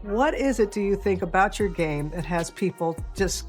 What is it, do you think, about your game that has people just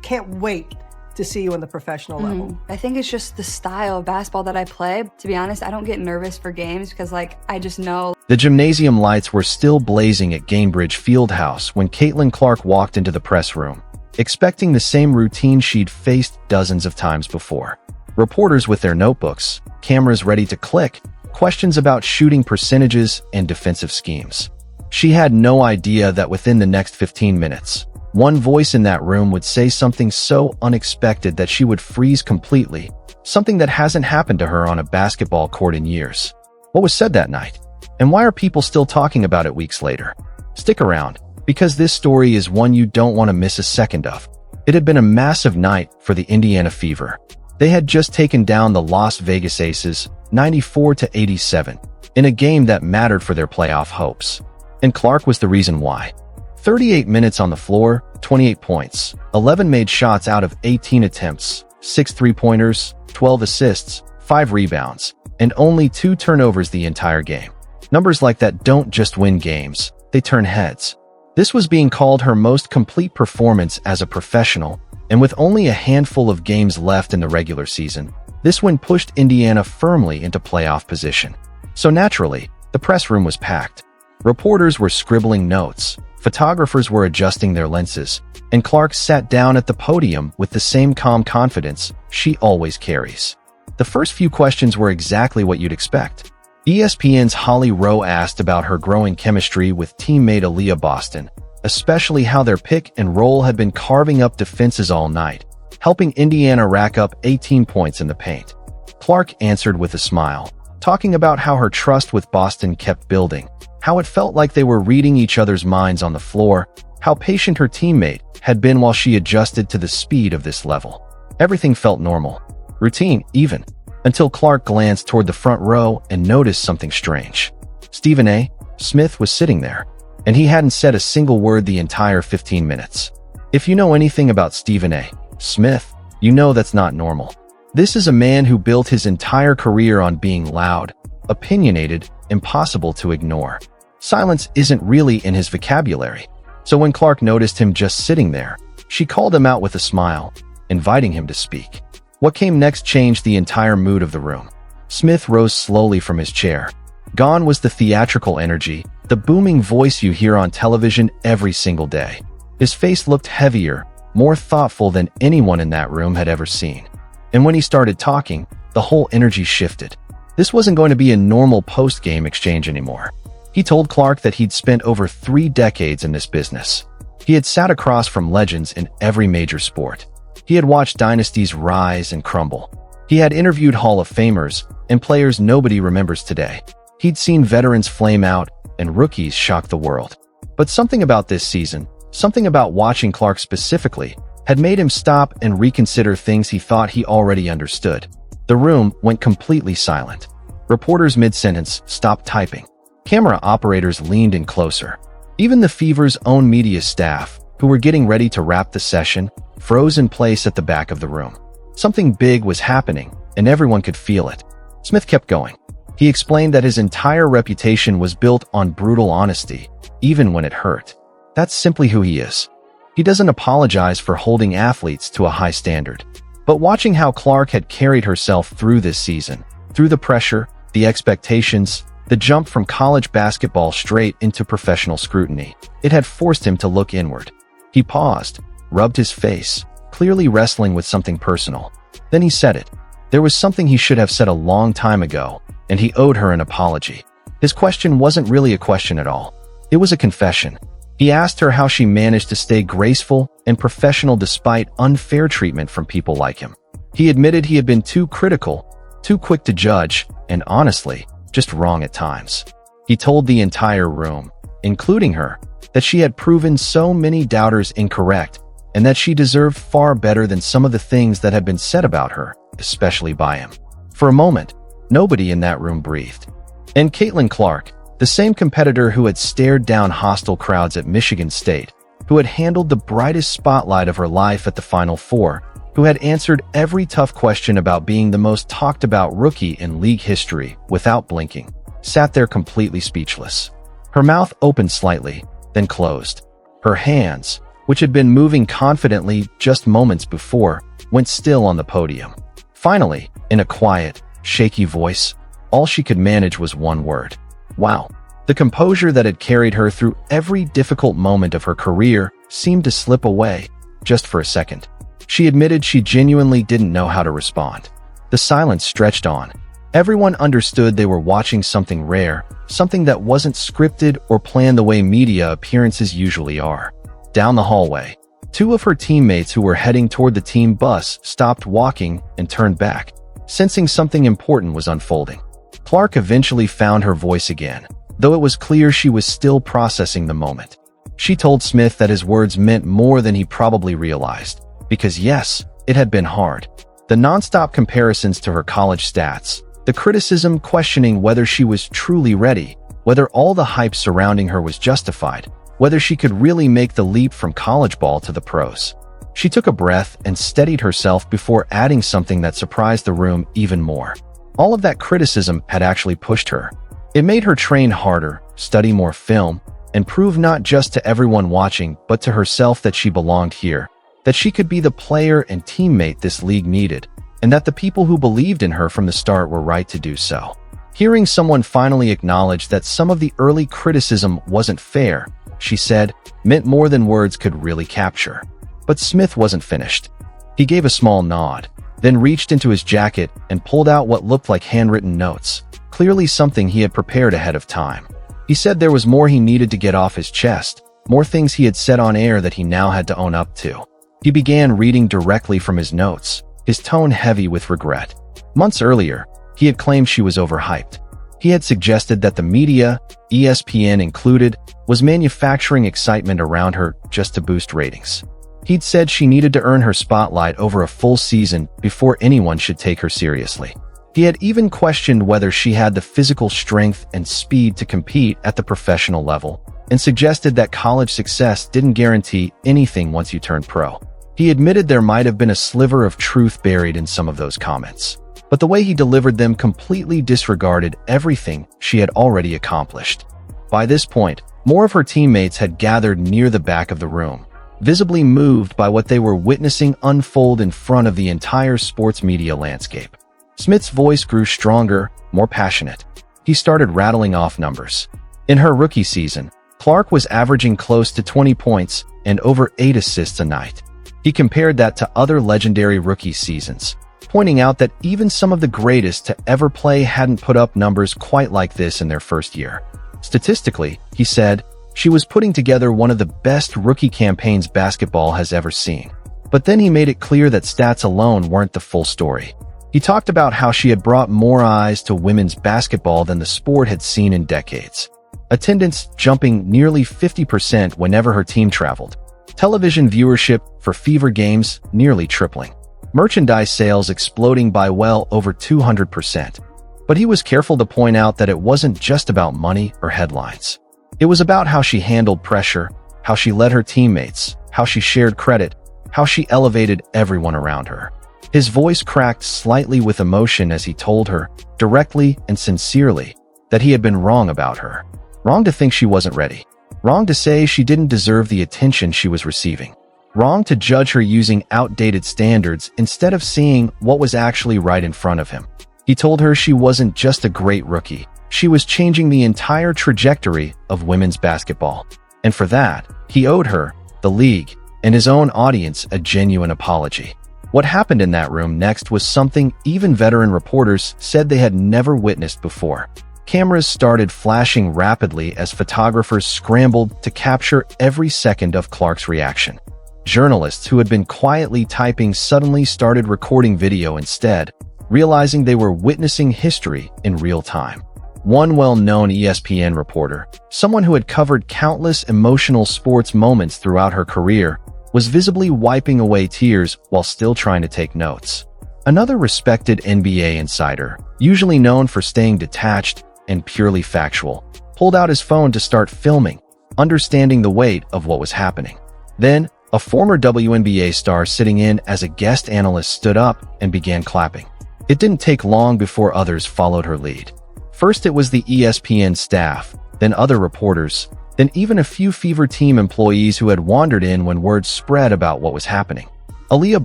can't wait to see you on the professional level? I think it's just the style of basketball that I play. To be honest, I don't get nervous for games because, I just know. The gymnasium lights were still blazing at Gainbridge Fieldhouse when Caitlin Clark walked into the press room, expecting the same routine she'd faced dozens of times before. Reporters with their notebooks, cameras ready to click, questions about shooting percentages and defensive schemes. She had no idea that within the next 15 minutes, one voice in that room would say something so unexpected that she would freeze completely, something that hasn't happened to her on a basketball court in years. What was said that night? And why are people still talking about it weeks later? Stick around, because this story is one you don't want to miss a second of. It had been a massive night for the Indiana Fever. They had just taken down the Las Vegas Aces 94-87 in a game that mattered for their playoff hopes. And Clark was the reason why. 38 minutes on the floor, 28 points, 11 made shots out of 18 attempts, 6 three-pointers, 12 assists, 5 rebounds, and only 2 turnovers the entire game. Numbers like that don't just win games, they turn heads. This was being called her most complete performance as a professional, and with only a handful of games left in the regular season, this win pushed Indiana firmly into playoff position. So naturally, the press room was packed. Reporters were scribbling notes, photographers were adjusting their lenses, and Clark sat down at the podium with the same calm confidence she always carries. The first few questions were exactly what you'd expect. ESPN's Holly Rowe asked about her growing chemistry with teammate Aaliyah Boston, especially how their pick and roll had been carving up defenses all night, helping Indiana rack up 18 points in the paint. Clark answered with a smile, talking about how her trust with Boston kept building, how it felt like they were reading each other's minds on the floor, how patient her teammate had been while she adjusted to the speed of this level. Everything felt normal, routine even, until Clark glanced toward the front row and noticed something strange. Stephen A. Smith was sitting there, and he hadn't said a single word the entire 15 minutes. If you know anything about Stephen A. Smith, you know that's not normal. This is a man who built his entire career on being loud, opinionated, impossible to ignore. Silence isn't really in his vocabulary. So when Clark noticed him just sitting there, she called him out with a smile, inviting him to speak. What came next changed the entire mood of the room. Smith rose slowly from his chair. Gone was the theatrical energy, the booming voice you hear on television every single day. His face looked heavier, more thoughtful than anyone in that room had ever seen. And when he started talking, the whole energy shifted. This wasn't going to be a normal post-game exchange anymore. He told Clark that he'd spent over 3 decades in this business. He had sat across from legends in every major sport. He had watched dynasties rise and crumble. He had interviewed Hall of Famers and players nobody remembers today. He'd seen veterans flame out and rookies shock the world. But something about this season, something about watching Clark specifically, had made him stop and reconsider things he thought he already understood. The room went completely silent. Reporters mid-sentence stopped typing. Camera operators leaned in closer. Even the Fever's own media staff, who were getting ready to wrap the session, froze in place at the back of the room. Something big was happening, and everyone could feel it. Smith kept going. He explained that his entire reputation was built on brutal honesty, even when it hurt. That's simply who he is. He doesn't apologize for holding athletes to a high standard. But watching how Clark had carried herself through this season, through the pressure, the expectations, the jump from college basketball straight into professional scrutiny, it had forced him to look inward. He paused, rubbed his face, clearly wrestling with something personal. Then he said it. There was something he should have said a long time ago, and he owed her an apology. His question wasn't really a question at all. It was a confession. He asked her how she managed to stay graceful and professional despite unfair treatment from people like him. He admitted he had been too critical, too quick to judge, and honestly, just wrong at times. He told the entire room, including her, that she had proven so many doubters incorrect, and that she deserved far better than some of the things that had been said about her, especially by him. For a moment, nobody in that room breathed. And Caitlin Clark, the same competitor who had stared down hostile crowds at Michigan State, who had handled the brightest spotlight of her life at the Final Four, who had answered every tough question about being the most talked about rookie in league history without blinking, sat there completely speechless. Her mouth opened slightly, then closed. Her hands, which had been moving confidently just moments before, went still on the podium. Finally, in a quiet, shaky voice, all she could manage was one word: wow. The composure that had carried her through every difficult moment of her career seemed to slip away, just for a second. She admitted she genuinely didn't know how to respond. The silence stretched on. Everyone understood they were watching something rare, something that wasn't scripted or planned the way media appearances usually are. Down the hallway, two of her teammates who were heading toward the team bus stopped walking and turned back, sensing something important was unfolding. Clark eventually found her voice again, though it was clear she was still processing the moment. She told Smith that his words meant more than he probably realized, because yes, it had been hard. The nonstop comparisons to her college stats, the criticism questioning whether she was truly ready, whether all the hype surrounding her was justified, whether she could really make the leap from college ball to the pros. She took a breath and steadied herself before adding something that surprised the room even more. All of that criticism had actually pushed her. It made her train harder, study more film, and prove not just to everyone watching but to herself that she belonged here, that she could be the player and teammate this league needed, and that the people who believed in her from the start were right to do so. Hearing someone finally acknowledge that some of the early criticism wasn't fair, she said, meant more than words could really capture. But Smith wasn't finished. He gave a small nod, then reached into his jacket and pulled out what looked like handwritten notes, clearly something he had prepared ahead of time. He said there was more he needed to get off his chest, more things he had said on air that he now had to own up to. He began reading directly from his notes, his tone heavy with regret. Months earlier, he had claimed she was overhyped. He had suggested that the media, ESPN included, was manufacturing excitement around her just to boost ratings. He'd said she needed to earn her spotlight over a full season before anyone should take her seriously. He had even questioned whether she had the physical strength and speed to compete at the professional level, and suggested that college success didn't guarantee anything once you turned pro. He admitted there might have been a sliver of truth buried in some of those comments, but the way he delivered them completely disregarded everything she had already accomplished. By this point, more of her teammates had gathered near the back of the room, visibly moved by what they were witnessing unfold in front of the entire sports media landscape. Smith's voice grew stronger, more passionate. He started rattling off numbers. In her rookie season, Clark was averaging close to 20 points and over 8 assists a night. He compared that to other legendary rookie seasons, pointing out that even some of the greatest to ever play hadn't put up numbers quite like this in their first year. Statistically, he said, she was putting together one of the best rookie campaigns basketball has ever seen. But then he made it clear that stats alone weren't the full story. He talked about how she had brought more eyes to women's basketball than the sport had seen in decades. Attendance jumping nearly 50% whenever her team traveled. Television viewership for Fever games nearly tripling. Merchandise sales exploding by well over 200%. But he was careful to point out that it wasn't just about money or headlines. It was about how she handled pressure, how she led her teammates, how she shared credit, how she elevated everyone around her. His voice cracked slightly with emotion as he told her, directly and sincerely, that he had been wrong about her. Wrong to think she wasn't ready. Wrong to say she didn't deserve the attention she was receiving. Wrong to judge her using outdated standards instead of seeing what was actually right in front of him. He told her she wasn't just a great rookie. She was changing the entire trajectory of women's basketball. And for that, he owed her, the league, and his own audience a genuine apology. What happened in that room next was something even veteran reporters said they had never witnessed before. Cameras started flashing rapidly as photographers scrambled to capture every second of Clark's reaction. Journalists who had been quietly typing suddenly started recording video instead, realizing they were witnessing history in real time. One well-known ESPN reporter, someone who had covered countless emotional sports moments throughout her career, was visibly wiping away tears while still trying to take notes. Another respected NBA insider, usually known for staying detached and purely factual, pulled out his phone to start filming, understanding the weight of what was happening. Then, a former WNBA star sitting in as a guest analyst stood up and began clapping. It didn't take long before others followed her lead. First it was the ESPN staff, then other reporters, then even a few Fever Team employees who had wandered in when word spread about what was happening. Aaliyah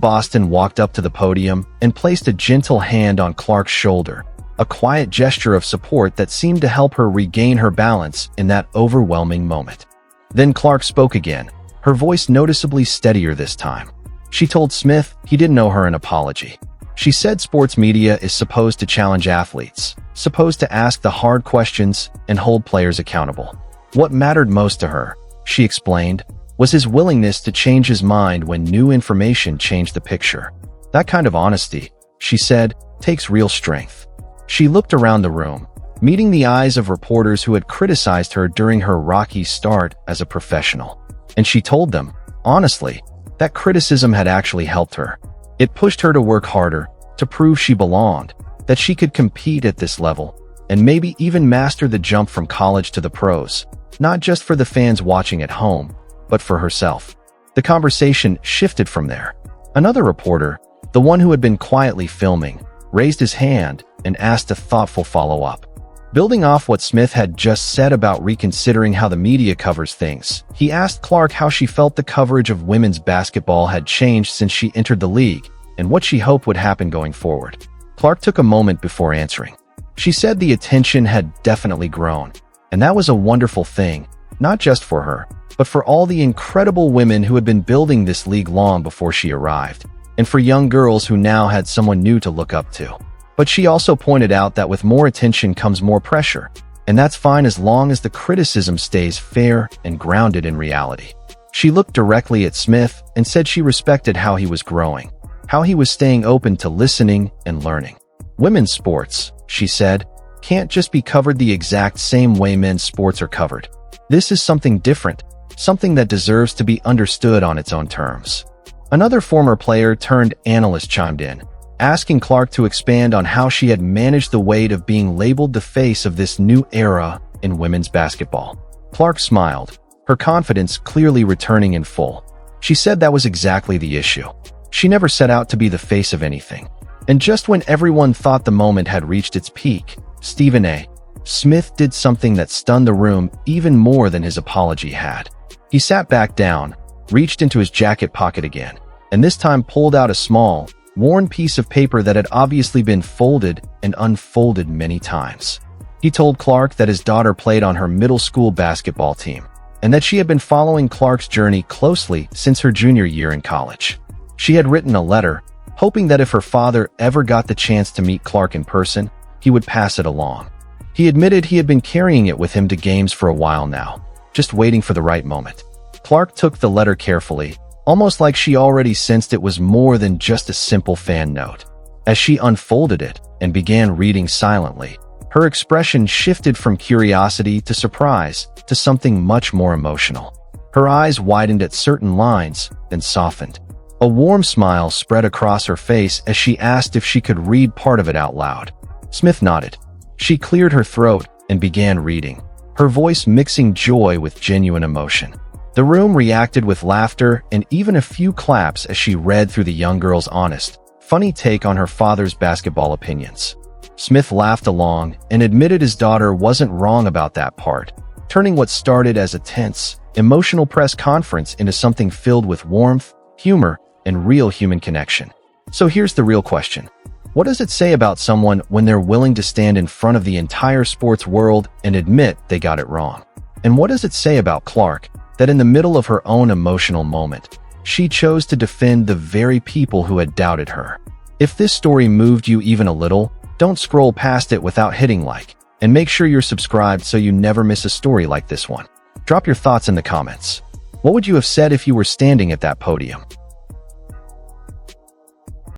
Boston walked up to the podium and placed a gentle hand on Clark's shoulder, a quiet gesture of support that seemed to help her regain her balance in that overwhelming moment. Then Clark spoke again, her voice noticeably steadier this time. She told Smith he didn't owe her an apology. She said sports media is supposed to challenge athletes, supposed to ask the hard questions and hold players accountable. What mattered most to her, she explained, was his willingness to change his mind when new information changed the picture. That kind of honesty, she said, takes real strength. She looked around the room, meeting the eyes of reporters who had criticized her during her rocky start as a professional. And she told them, honestly, that criticism had actually helped her. It pushed her to work harder, to prove she belonged, that she could compete at this level, and maybe even master the jump from college to the pros, not just for the fans watching at home, but for herself. The conversation shifted from there. Another reporter, the one who had been quietly filming, raised his hand and asked a thoughtful follow-up. Building off what Smith had just said about reconsidering how the media covers things, he asked Clark how she felt the coverage of women's basketball had changed since she entered the league, and what she hoped would happen going forward. Clark took a moment before answering. She said the attention had definitely grown, and that was a wonderful thing, not just for her, but for all the incredible women who had been building this league long before she arrived, and for young girls who now had someone new to look up to. But she also pointed out that with more attention comes more pressure, and that's fine as long as the criticism stays fair and grounded in reality. She looked directly at Smith and said she respected how he was growing, how he was staying open to listening and learning. Women's sports, she said, can't just be covered the exact same way men's sports are covered. This is something different, something that deserves to be understood on its own terms. Another former player turned analyst chimed in, asking Clark to expand on how she had managed the weight of being labeled the face of this new era in women's basketball. Clark smiled, her confidence clearly returning in full. She said that was exactly the issue. She never set out to be the face of anything. And just when everyone thought the moment had reached its peak, Stephen A. Smith did something that stunned the room even more than his apology had. He sat back down, reached into his jacket pocket again, and this time pulled out a small, worn piece of paper that had obviously been folded and unfolded many times. He told Clark that his daughter played on her middle school basketball team, and that she had been following Clark's journey closely since her junior year in college. She had written a letter, hoping that if her father ever got the chance to meet Clark in person, he would pass it along. He admitted he had been carrying it with him to games for a while now, just waiting for the right moment. Clark took the letter carefully, almost like she already sensed it was more than just a simple fan note. As she unfolded it and began reading silently, her expression shifted from curiosity to surprise to something much more emotional. Her eyes widened at certain lines, then softened. A warm smile spread across her face as she asked if she could read part of it out loud. Smith nodded. She cleared her throat and began reading, her voice mixing joy with genuine emotion. The room reacted with laughter and even a few claps as she read through the young girl's honest, funny take on her father's basketball opinions. Smith laughed along and admitted his daughter wasn't wrong about that part, turning what started as a tense, emotional press conference into something filled with warmth, humor, and real human connection. So here's the real question. What does it say about someone when they're willing to stand in front of the entire sports world and admit they got it wrong? And what does it say about Clark that in the middle of her own emotional moment, she chose to defend the very people who had doubted her? If this story moved you even a little, don't scroll past it without hitting like, and make sure you're subscribed so you never miss a story like this one. Drop your thoughts in the comments. What would you have said if you were standing at that podium?